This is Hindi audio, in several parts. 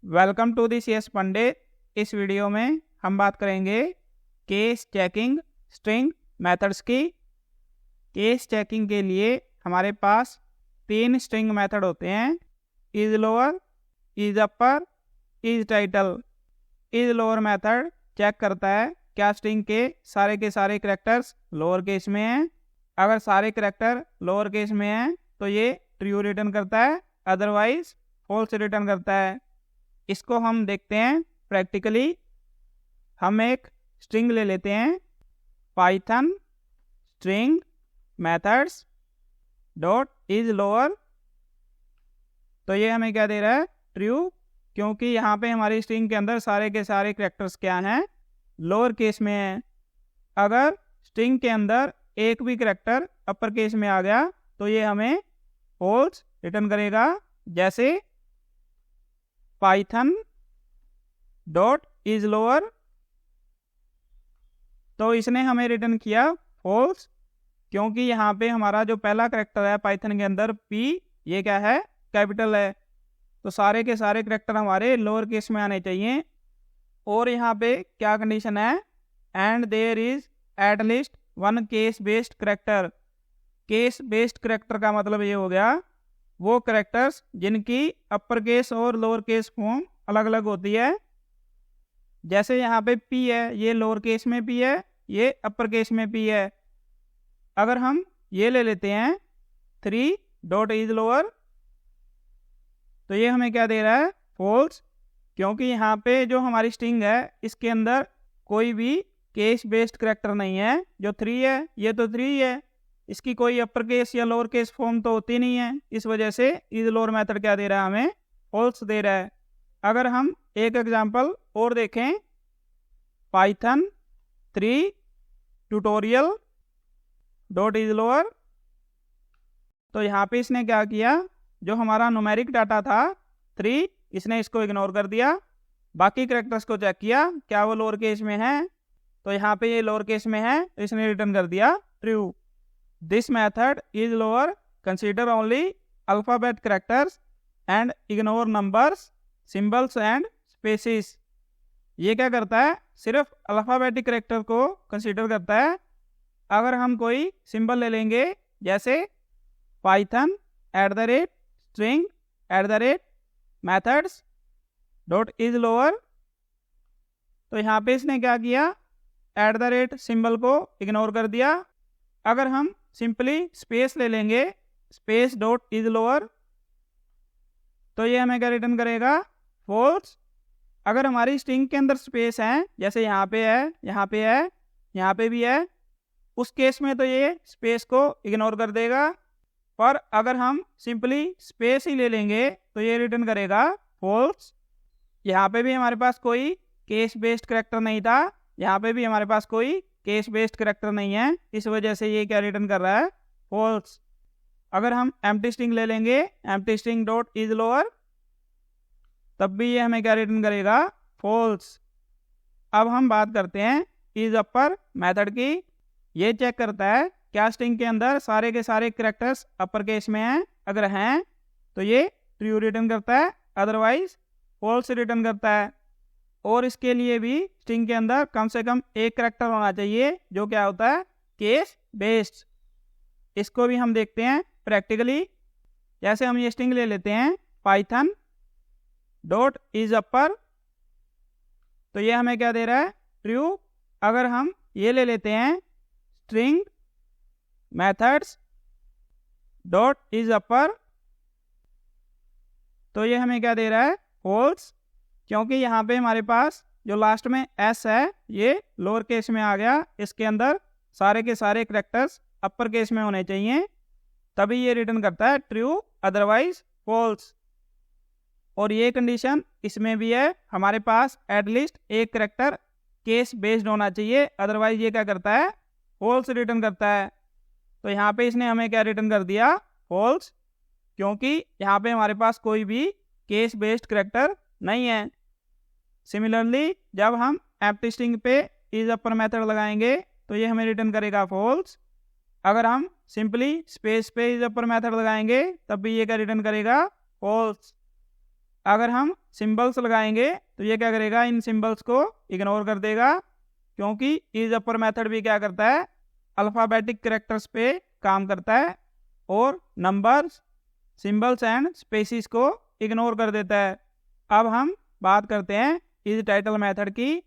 Welcome to the CS Pandit. इस वीडियो में हम बात करेंगे केस चेकिंग स्ट्रिंग मेथड्स की। केस चेकिंग के लिए हमारे पास 3 स्ट्रिंग मेथड होते हैं, is lower, is upper, is title. Is lower method check करता है क्या स्ट्रिंग के सारे करैक्टर्स लोअर केस में हैं। अगर सारे करैक्टर लोअर केस में हैं तो ये ट्रू रिटर्न करता है, अदरवाइज फॉल्स रिटर्न करता है। इसको हम देखते हैं प्रैक्टिकली। हम एक स्ट्रिंग ले लेते हैं, Python string methods dot is lower. तो ये हमें क्या दे रहा है? ट्रू, क्योंकि यहाँ पे हमारी स्ट्रिंग के अंदर सारे के सारे करैक्टर्स क्या हैं? लोअर केस में हैं। अगर स्ट्रिंग के अंदर एक भी करैक्टर अपर केस में आ गया तो ये हमें फॉल्स रिटर्न करेगा। जैसे पाइथन डॉट इज लोअर, तो इसने हमें रिटर्न किया फॉल्स, क्योंकि यहाँ पे हमारा जो पहला करैक्टर है पाइथन के अंदर पी, ये क्या है? कैपिटल है। तो सारे के सारे करैक्टर हमारे लोअर केस में आने चाहिए। और यहाँ पे क्या कंडीशन है? And there is at least one case based character. Case based character का मतलब ये हो गया वो करैक्टर्स जिनकी अपर केस और लोअर केस फॉर्म अलग अलग होती है। जैसे यहाँ पे पी है, ये लोअर केस में पी है, ये अपर केस में पी है। अगर हम ये ले लेते हैं 3 डॉट इज लोअर, तो ये हमें क्या दे रहा है? फॉल्स, क्योंकि यहाँ पे जो हमारी स्ट्रिंग है इसके अंदर कोई भी केस बेस्ड करैक्टर नहीं है। जो 3 है ये तो 3 है, इसकी कोई अपर केस या लोअर केस फॉर्म तो होती नहीं है। इस वजह से इज लोअर मेथड क्या दे रहा है? हमें फॉल्स दे रहा है। अगर हम एक एग्जांपल और देखें, Python 3 tutorial dot is lower, तो यहाँ पे इसने क्या किया? जो हमारा न्यूमेरिक डाटा था 3, इसने इसको इग्नोर कर दिया। बाकी करैक्टर्स को चेक किया क्या वो लोअर केस में है, तो यहाँ पे ये लोअर केस में है, तो इसने रिटर्न कर दिया true. This method is lower consider only alphabet characters and ignore numbers, symbols and spaces. ये क्या करता है? सिर्फ अल्फाबेटिक करैक्टर को कंसीडर करता है। अगर हम कोई सिंबल ले लेंगे, जैसे Python @ string @ methods dot is lower, तो यहाँ पे इसने क्या किया? @ सिंबल को इग्नोर कर दिया। अगर हम सिंपली स्पेस ले लेंगे, स्पेस डॉट इज लोअर, तो ये हमें क्या रिटर्न करेगा? फॉल्स। अगर हमारी स्ट्रिंग के अंदर स्पेस है, जैसे यहाँ पे है, यहाँ पे है, यहाँ पे भी है, उस केस में तो ये स्पेस को इग्नोर कर देगा। पर अगर हम सिंपली स्पेस ही ले लेंगे तो ये रिटर्न करेगा फॉल्स। यहाँ पे भी हमारे पास कोई केस बेस्ड करैक्टर नहीं था, यहाँ पे भी हमारे पास कोई केस बेस्ड करैक्टर नहीं है, इस वजह से ये क्या रिटर्न कर रहा है? फॉल्स। अगर हम एम्प्टी स्ट्रिंग ले लेंगे, empty string dot is lower, तब भी ये हमें क्या रिटर्न करेगा? फॉल्स। अब हम बात करते हैं इज अपर मेथड की। ये चेक करता है क्या स्ट्रिंग के अंदर सारे के सारे करैक्टर्स अपर केस में हैं। अगर हैं तो ये ट्रू रिटर्न करता है, अदरवाइज फॉल्स रिटर्न करता है। और इसके लिए भी स्ट्रिंग के अंदर कम से कम एक करैक्टर होना चाहिए जो क्या होता है? Case based. इसको भी हम देखते हैं प्रैक्टिकली। जैसे हम ये स्ट्रिंग ले लेते हैं, पाइथन डॉट इज अपर, तो ये हमें क्या दे रहा है? ट्रू। अगर हम ये ले लेते हैं string methods dot is upper, तो ये हमें क्या दे रहा है? फॉल्स, क्योंकि यहाँ पे हमारे पास जो लास्ट में एस है ये लोअर केस में आ गया। इसके अंदर सारे के सारे करैक्टर्स अपर केस में होने चाहिए, तभी ये रिटर्न करता है ट्रू, अदरवाइज फॉल्स। और ये कंडीशन इसमें भी है, हमारे पास एटलीस्ट एक करैक्टर केस बेस्ड होना चाहिए, अदरवाइज ये क्या करता है? फॉल्स रिटर्न करता है। तो यहाँ पे इसने हमें क्या रिटर्न कर दिया? फॉल्स, क्योंकि यहाँ पे हमारे पास कोई भी केस बेस्ड करैक्टर नहीं है। सिमिलरली जब हम एम्प्टी स्ट्रिंग पे इज अपर मेथड लगाएंगे तो ये हमें रिटर्न करेगा फॉल्स। अगर हम सिंपली स्पेस पे इज अपर मेथड लगाएंगे तब भी ये क्या रिटर्न करेगा? फॉल्स। अगर हम सिंबल्स लगाएंगे तो ये क्या करेगा, इन सिंबल्स को इग्नोर कर देगा, क्योंकि इज अपर मेथड भी क्या करता है, अल्फ़ाबेटिक कैरेक्टर्स पे काम करता है और नंबर्स, सिंबल्स एंड स्पेसिस को इग्नोर कर देता है। अब हम बात करते हैं इज टाइटल मेथड की।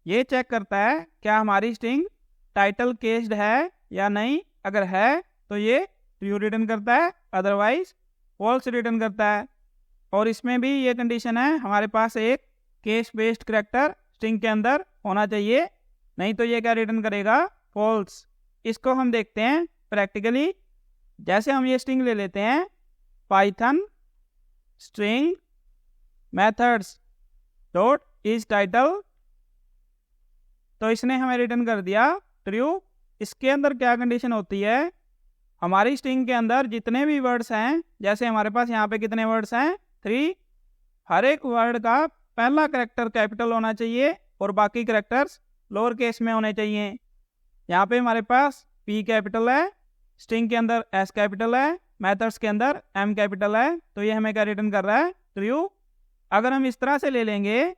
ये चेक करता है क्या हमारी स्ट्रिंग टाइटल केस्ड है या नहीं। अगर है तो ये ट्रू रिटर्न करता है, अदरवाइज फॉल्स रिटर्न करता है। और इसमें भी ये कंडीशन है, हमारे पास एक केस बेस्ड कैरेक्टर स्ट्रिंग के अंदर होना चाहिए, नहीं तो ये क्या रिटर्न करेगा, फॉल्स। इसको हम देखते हैं प्रैक्टिकली। जैसे हम ये स्ट्रिंग ले लेते हैं, Python string methods dot is title, तो इसने हमें रिटर्न कर दिया ट्रू। इसके अंदर क्या कंडीशन होती है, हमारी स्ट्रिंग के अंदर जितने भी वर्ड्स हैं, जैसे हमारे पास यहाँ पे कितने वर्ड्स हैं, 3, हर एक वर्ड का पहला कैरेक्टर कैपिटल होना चाहिए और बाकी कैरेक्टर्स लोअर केस में होने चाहिए। यहाँ पे हमारे पास P कैपिटल है, स्ट्रिंग के अंदर S कैपिटल है, मेथड्स के अंदर M कैपिटल है, तो ये हमें क्या रिटर्न कर रहा है, ट्रू। अगर हम इस तरह से ले लेंगे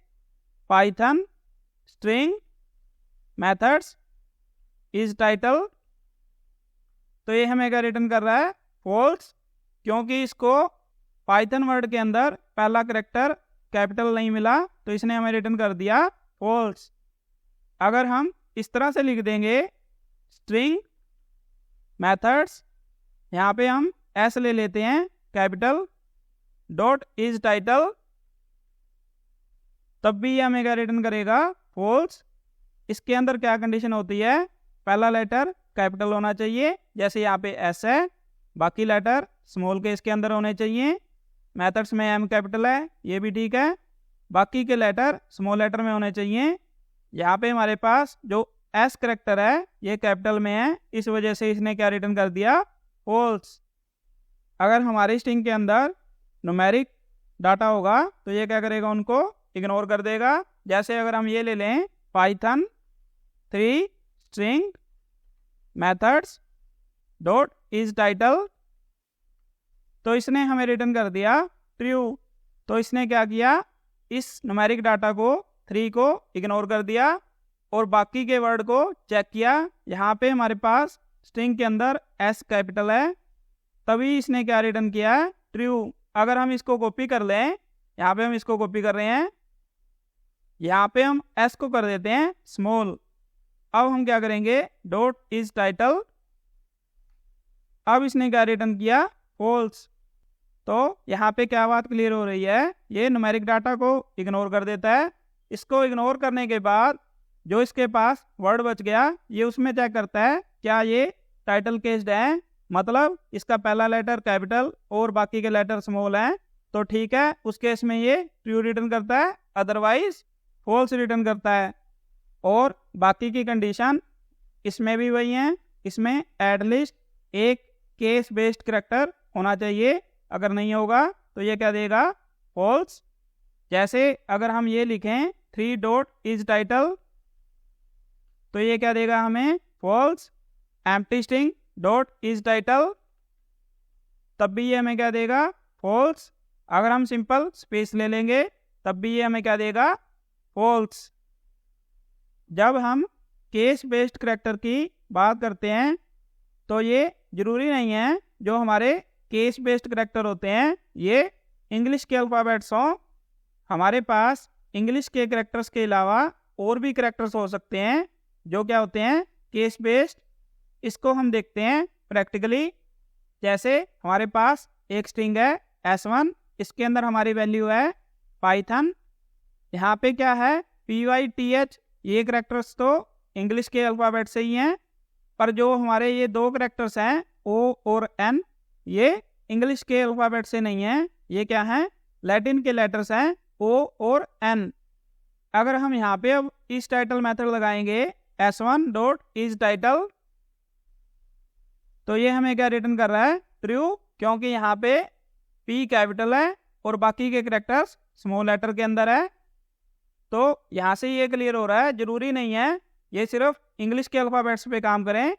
Python string methods is title, तो ये हमें क्या रिटर्न कर रहा है, फॉल्स, क्योंकि इसको पाइथन वर्ड के अंदर पहला कैरेक्टर कैपिटल नहीं मिला, तो इसने हमें रिटर्न कर दिया फॉल्स। अगर हम इस तरह से लिख देंगे स्ट्रिंग मेथड्स, यहाँ पे हम S ले लेते हैं कैपिटल डॉट इज टाइटल, तब भी ये हमें क्या रिटर्न करेगा, फॉल्स। इसके अंदर क्या कंडीशन होती है, पहला लेटर कैपिटल होना चाहिए, जैसे यहाँ पे S है, बाकी लेटर स्मॉल केस के अंदर होने चाहिए। मेथड्स में M कैपिटल है, ये भी ठीक है, बाकी के लेटर स्मॉल लेटर में होने चाहिए। यहाँ पे हमारे पास जो S कैरेक्टर है ये कैपिटल में है, इस वजह से इसने क्या रिटर्न कर दिया, फॉल्स। अगर हमारी स्ट्रिंग के अंदर न्यूमेरिक डाटा होगा तो ये क्या करेगा, उनको इग्नोर कर देगा। जैसे अगर हम ये ले लें Python 3 string methods dot is title, तो इसने हमें रिटर्न कर दिया ट्रू। तो इसने क्या किया, इस न्यूमेरिक डाटा को 3 को इग्नोर कर दिया और बाकी के वर्ड को चेक किया। यहाँ पे हमारे पास स्ट्रिंग के अंदर S कैपिटल है, तभी इसने क्या रिटर्न किया है, ट्रू। अगर हम इसको कॉपी कर लें, यहाँ पे हम इसको कॉपी कर रहे हैं, यहाँ पे हम S को कर देते हैं स्मॉल। अब हम क्या करेंगे, डॉट इज टाइटल, अब इसने क्या रिटर्न किया, फॉल्स। तो यहाँ पे क्या बात क्लियर हो रही है, ये न्यूमेरिक डाटा को इग्नोर कर देता है। इसको इग्नोर करने के बाद जो इसके पास वर्ड बच गया, ये उसमें चेक करता है क्या ये टाइटल केस्ड है, मतलब इसका पहला लेटर कैपिटल और बाकी के लेटर स्मॉल हैं, तो ठीक है, उस केस में ये ट्रू रिटर्न करता है, अदरवाइज फॉल्स रिटर्न करता है। और बाकी की कंडीशन इसमें भी वही है, इसमें एटलीस्ट एक केस बेस्ड कैरेक्टर होना चाहिए, अगर नहीं होगा तो ये क्या देगा, फॉल्स। जैसे अगर हम ये लिखें 3 डॉट इज टाइटल, तो ये क्या देगा हमें, false. Empty string dot is title, तब भी ये हमें क्या देगा, फॉल्स। अगर हम सिंपल स्पेस ले लेंगे तब भी ये हमें क्या देगा, फॉल्स। जब हम केस बेस्ड कैरेक्टर की बात करते हैं तो ये ज़रूरी नहीं है जो हमारे केस बेस्ड कैरेक्टर होते हैं ये इंग्लिश के अल्फ़ाबेट्स हों। हमारे पास इंग्लिश के कैरेक्टर्स के अलावा और भी कैरेक्टर्स हो सकते हैं जो क्या होते हैं, केस बेस्ड। इसको हम देखते हैं प्रैक्टिकली। जैसे हमारे पास एक स्ट्रिंग है S1, इसके अंदर हमारी वैल्यू है पाइथन। यहाँ पे क्या है, PYTH, ये कैरेक्टर्स तो इंग्लिश के अल्फ़ाबेट से ही हैं, पर जो हमारे ये दो कैरेक्टर्स हैं O और N, ये इंग्लिश के अल्फ़ाबेट से नहीं हैं, ये क्या हैं, लैटिन के लेटर्स हैं O और N। अगर हम यहाँ पे अब इस टाइटल मेथड लगाएंगे S1 डॉट इज टाइटल, तो ये हमें क्या रिटर्न कर रहा है, ट्रू, क्योंकि यहाँ पे P कैपिटल है और बाकी के कैरेक्टर्स स्मॉल लेटर के अंदर है। तो यहाँ से ये क्लियर हो रहा है, ज़रूरी नहीं है ये सिर्फ इंग्लिश के अल्फ़ाबेट्स पे काम करें,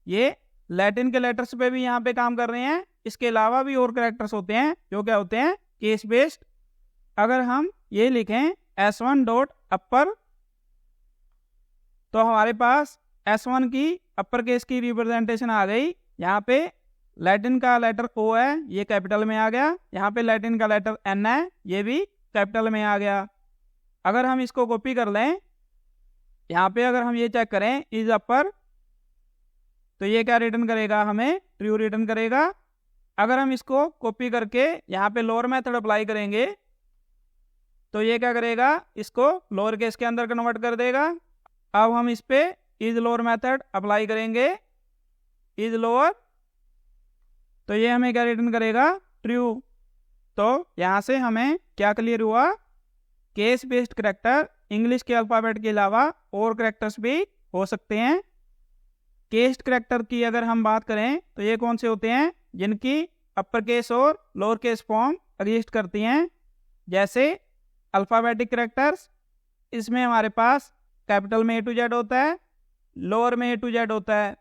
ये लैटिन के लेटर्स पे भी यहाँ पे काम कर रहे हैं। इसके अलावा भी और कैरेक्टर्स होते हैं जो क्या होते हैं, केस बेस्ड। अगर हम ये लिखें S1 डॉट अपर, तो हमारे पास S1 की अपर केस की रिप्रेजेंटेशन आ गई। यहाँ पे लैटिन का लेटर O है, ये कैपिटल में आ गया। यहाँ पे लैटिन का लेटर N है, ये भी कैपिटल में आ गया। अगर हम इसको कॉपी कर लें, यहाँ पे अगर हम ये चेक करें इज अपर, तो ये क्या रिटर्न करेगा, हमें ट्रू रिटर्न करेगा। अगर हम इसको कॉपी करके यहाँ पे लोअर मेथड अप्लाई करेंगे, तो ये क्या करेगा, इसको लोअर केस के अंदर कन्वर्ट कर देगा। अब हम इस पे इज लोअर मेथड अप्लाई करेंगे, इज लोअर, तो ये हमें क्या रिटर्न करेगा, ट्रू। तो यहाँ से हमें क्या क्लियर हुआ, केस बेस्ड करैक्टर इंग्लिश के अल्फ़ाबेट के अलावा और करैक्टर्स भी हो सकते हैं। केस्ड करैक्टर की अगर हम बात करें तो ये कौन से होते हैं, जिनकी अपर केस और लोअर केस फॉर्म एग्जिस्ट करती हैं। जैसे अल्फ़ाबेटिक करैक्टर्स, इसमें हमारे पास कैपिटल में A to Z होता है, लोअर में A to Z होता है।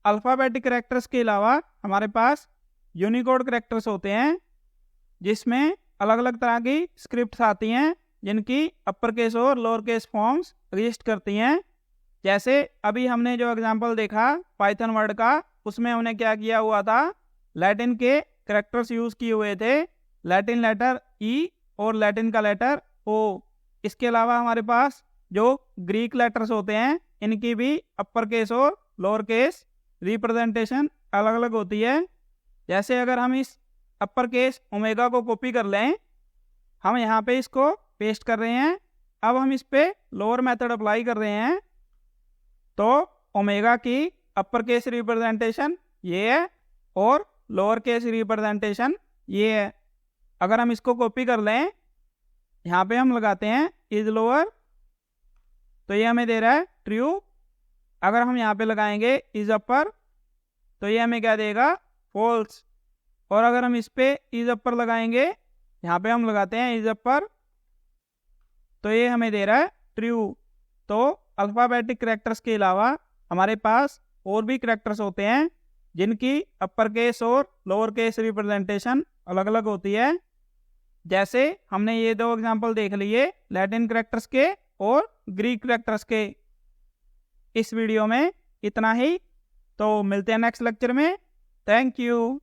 अल्फ़ाबेटिक करैक्टर्स के अलावा हमारे पास यूनिकोड करैक्टर्स होते हैं, जिसमें अलग अलग तरह की स्क्रिप्ट्स आती हैं, जिनकी अपर केस और लोअर केस फॉर्म्स एग्जिस्ट करती हैं। जैसे अभी हमने जो एग्जांपल देखा पाइथन वर्ड का, उसमें हमने क्या किया हुआ था, लैटिन के करैक्टर्स यूज़ किए हुए थे, लैटिन लेटर E और लैटिन का लेटर O। इसके अलावा हमारे पास जो ग्रीक लेटर्स होते हैं, इनकी भी अपर केस और लोअर केस रिप्रेजेंटेशन अलग अलग होती है। जैसे अगर हम इस अपर केस ओमेगा को कॉपी कर लें, हम यहाँ पे इसको पेस्ट कर रहे हैं। अब हम इस पे लोअर मेथड अप्लाई कर रहे हैं, तो ओमेगा की अपर केस रिप्रेजेंटेशन ये है और लोअर केस रिप्रेजेंटेशन ये है। अगर हम इसको कॉपी कर लें, यहाँ पे हम लगाते हैं इज लोअर, तो ये हमें दे रहा है ट्रू। अगर हम यहाँ पे लगाएंगे इज अपर, तो ये हमें क्या देगा, फॉल्स। और अगर हम इस पे इज अपर लगाएंगे, यहाँ पे हम लगाते हैं इज अपर, तो ये हमें दे रहा है ट्रू। तो अल्फ़ाबेटिक करैक्टर्स के अलावा हमारे पास और भी करैक्टर्स होते हैं, जिनकी अपर केस और लोअर केस रिप्रेजेंटेशन अलग अलग होती है। जैसे हमने ये दो एग्जांपल देख लिए, लैटिन करैक्टर्स के और ग्रीक करैक्टर्स के। इस वीडियो में इतना ही, तो मिलते हैं नेक्स्ट लेक्चर में। Thank you.